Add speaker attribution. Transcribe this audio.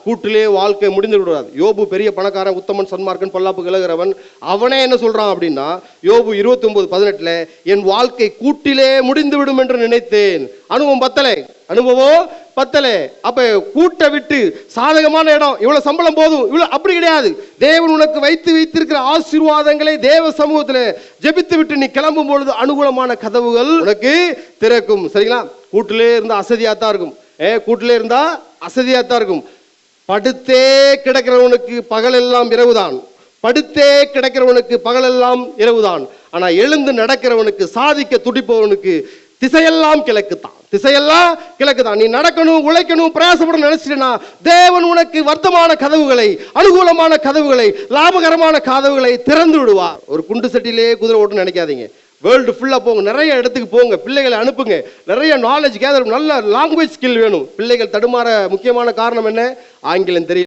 Speaker 1: கூட்டிலே வாழ்க்கை முடிந்து விடுவார். யோபு பெரிய பணக்காரன், உத்தமன், சன்மார்க்கன், பொல்லாப்பு விலகிறவன். அவனே என்ன சொல்றான் அப்படின்னா, யோபு 29:18, என் வாழ்க்கை கூட்டிலே முடிந்து விடும் என்று நினைத்தேன். அனுபவம் பத்தலை. அப்ப கூட்ட விட்டு சாதகமான இடம், இவ்வளவு சம்பளம் போதும், இவ்வளவு அப்படி கிடையாது. தேவன் உனக்கு வைத்திருக்கிற ஆசீர்வாதங்களை தேவ சமூகத்தில் ஜெபித்து விட்டு நீ கிளம்பும் பொழுது அனுகூலமான கதவுகள் உனக்கு திறக்கும். சரிங்களா? கூட்டிலே இருந்தா அசதியாத்தான் இருக்கும். கூட்டிலே இருந்தா அசதியாத்தான் இருக்கும். படுத்தே கிடக்கிறவனுக்கு பகலெல்லாம் இரவுதான். இரவுதான். ஆனா எழுந்து நடக்கிறவனுக்கு, சாதிக்க துடிப்பவனுக்கு திசையெல்லாம் கிழக்குதான். நீ நடக்கணும், உழைக்கணும், பிரயாசப்படணும் நினைச்சிட்டா தேவன் உனக்கு வர்த்தமான கதவுகளை, அனுகூலமான கதவுகளை, லாபகரமான கதவுகளை திறந்து விடுவார். ஒரு குண்டு சட்டிலே குதிரை ஓட்டு நினைக்காதீங்க. வேர்ல்டு ஃபுல்லா போங்க, நிறைய இடத்துக்கு போங்க, பிள்ளைகளை அனுப்புங்க, நிறைய நாலேஜ் கேதர், நல்ல லாங்குவேஜ் ஸ்கில் வேணும். பிள்ளைகள் தடுமாற முக்கியமான காரணம் என்ன? ஆங்கிலம் தெரியும்.